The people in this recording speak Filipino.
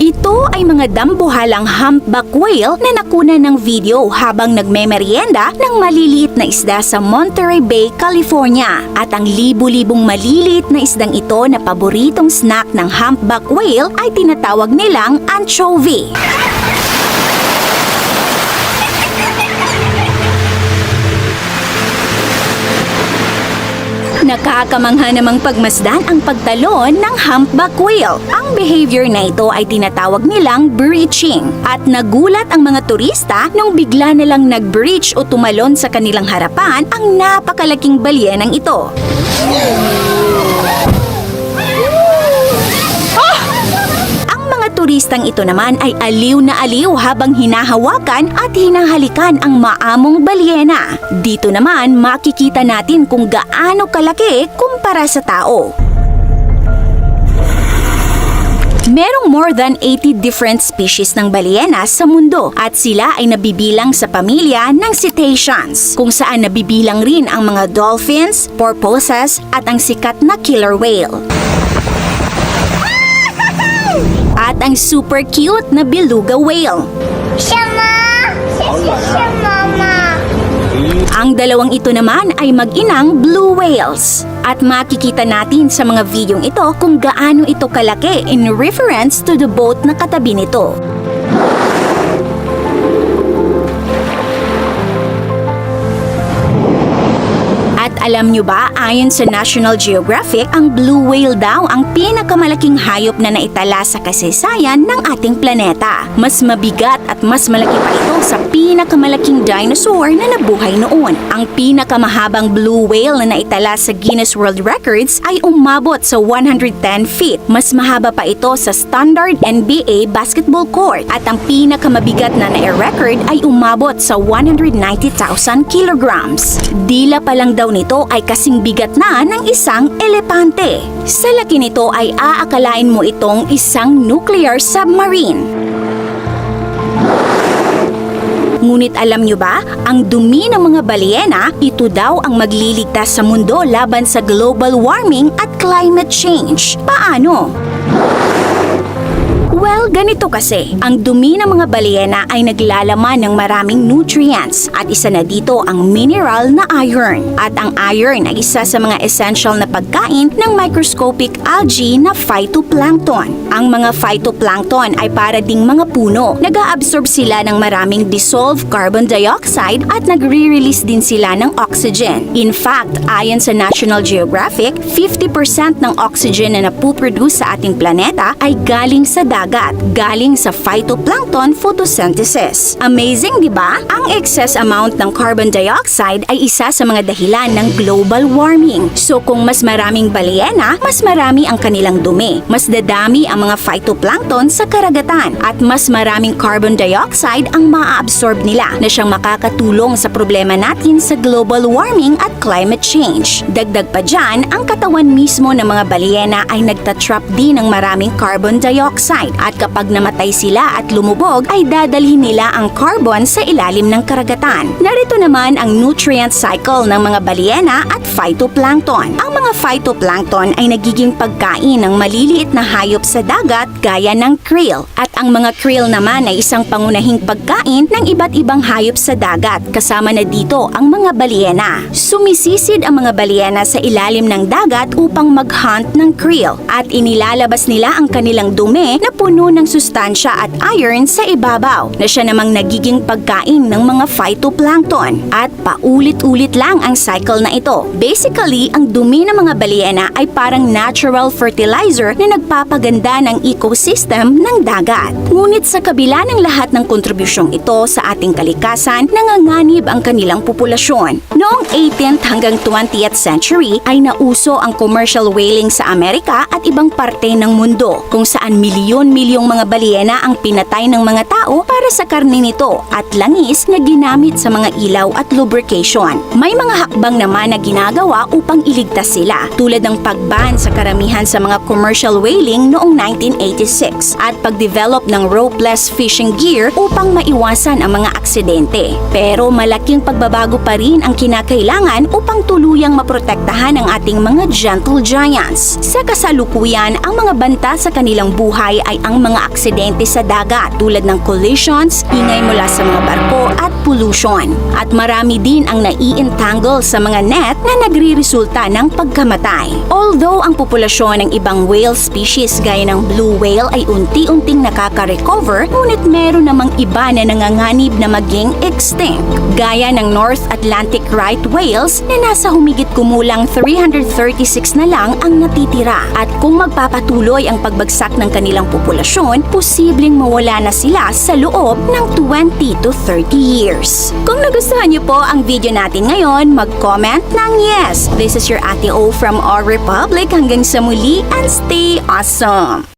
Ito ay mga dambuhalang humpback whale na nakuna ng video habang nagmemeryenda ng maliliit na isda sa Monterey Bay, California. At ang libu-libong maliliit na isdang ito na paboritong snack ng humpback whale ay tinatawag nilang anchovy. Nakakamangha namang pagmasdan ang pagtalon ng humpback whale. Ang behavior na ito ay tinatawag nilang breaching. At nagulat ang mga turista nung bigla nalang nag-breach o tumalon sa kanilang harapan ang napakalaking balyenang ito. Turistang ito naman ay aliw na aliw habang hinahawakan at hinahalikan ang maamong balyena. Dito naman makikita natin kung gaano kalaki kumpara sa tao. Merong more than 80 different species ng balyena sa mundo at sila ay nabibilang sa pamilya ng cetaceans, kung saan nabibilang rin ang mga dolphins, porpoises at ang sikat na killer whale. At ang super cute na beluga whale. Mama. Ang dalawang ito naman ay mag-inang blue whales. At makikita natin sa mga videong ito kung gaano ito kalaki in reference to the boat na katabi nito. At alam nyo ba, ayon sa National Geographic, ang blue whale daw ang pinakamalaking hayop na naitala sa kasaysayan ng ating planeta. Mas mabigat at mas malaki pa ito sa pinakamalaking dinosaur na nabuhay noon. Ang pinakamahabang blue whale na naitala sa Guinness World Records ay umabot sa 110 feet. Mas mahaba pa ito sa standard NBA basketball court. At ang pinakamabigat na na-record ay umabot sa 190,000 kilograms. Dila pa lang daw nito ay kasing bigat na ng isang elepante. Sa laki nito ay aakalain mo itong isang nuclear submarine. Ngunit alam nyo ba, ang dumi ng mga balyena, ito daw ang magliligtas sa mundo laban sa global warming at climate change. Paano? Well, ganito kasi, ang dumi ng mga balyena ay naglalaman ng maraming nutrients at isa na dito ang mineral na iron. At ang iron ay isa sa mga essential na pagkain ng microscopic algae na phytoplankton. Ang mga phytoplankton ay para ding mga puno. Nag-a-absorb sila ng maraming dissolved carbon dioxide at nagre-release din sila ng oxygen. In fact, ayon sa National Geographic, 50% ng oxygen na napuproduce sa ating planeta ay galing sa dagat. Galing sa phytoplankton photosynthesis. Amazing, di ba? Ang excess amount ng carbon dioxide ay isa sa mga dahilan ng global warming. So kung mas maraming balyena, mas marami ang kanilang dumi. Mas dadami ang mga phytoplankton sa karagatan at mas maraming carbon dioxide ang maa-absorb nila na siyang makakatulong sa problema natin sa global warming at climate change. Dagdag pa dyan, ang katawan mismo ng mga balyena ay nagtatrap din ng maraming carbon dioxide. At kapag namatay sila at lumubog, ay dadalhin nila ang carbon sa ilalim ng karagatan. Narito naman ang nutrient cycle ng mga balyena at phytoplankton. Ang mga phytoplankton ay nagiging pagkain ng maliliit na hayop sa dagat gaya ng krill. At ang mga krill naman ay isang pangunahing pagkain ng iba't ibang hayop sa dagat. Kasama na dito ang mga balyena. Sumisisid ang mga balyena sa ilalim ng dagat upang mag-hunt ng krill. At inilalabas nila ang kanilang dumi na puno ng sustansya at iron sa ibabaw na siya namang nagiging pagkain ng mga phytoplankton. At paulit-ulit lang ang cycle na ito. Basically, ang dumi ng mga balyena ay parang natural fertilizer na nagpapaganda ng ecosystem ng dagat. Ngunit sa kabila ng lahat ng kontribusyong ito sa ating kalikasan, nanganganib ang kanilang populasyon. Noong 18th hanggang 20th century ay nauso ang commercial whaling sa Amerika at ibang parte ng mundo, kung saan milyon-milyong mga balyena ang pinatay ng mga tao para sa karne nito at langis na ginamit sa mga ilaw at lubrication. May mga hakbang naman na ginagawa upang iligtas sila, tulad ng pagban sa karamihan sa mga commercial whaling noong 1986 at pagdevelop nag-develop ng ropeless fishing gear upang maiwasan ang mga aksidente. Pero malaking pagbabago pa rin ang kinakailangan upang tuluyang maprotektahan ang ating mga gentle giants. Sa kasalukuyan, ang mga banta sa kanilang buhay ay ang mga aksidente sa dagat tulad ng collisions, ingay mula sa mga barko at pollution. At marami din ang nai-entangle sa mga net na nagre-resulta ng pagkamatay. Although ang populasyon ng ibang whale species gaya ng blue whale ay unti-unting nakaka-recover, ngunit meron namang iba na nanganganib na maging extinct. Gaya ng North Atlantic right whales na nasa humigit kumulang 336 na lang ang natitira. At kung magpapatuloy ang pagbagsak ng kanilang populasyon, posibleng mawala na sila sa loob ng 20 to 30 years. Kung nagustuhan niyo po ang video natin ngayon, mag-comment ng yes. This is your Ate O from Our Republic. Hanggang sa muli and stay awesome!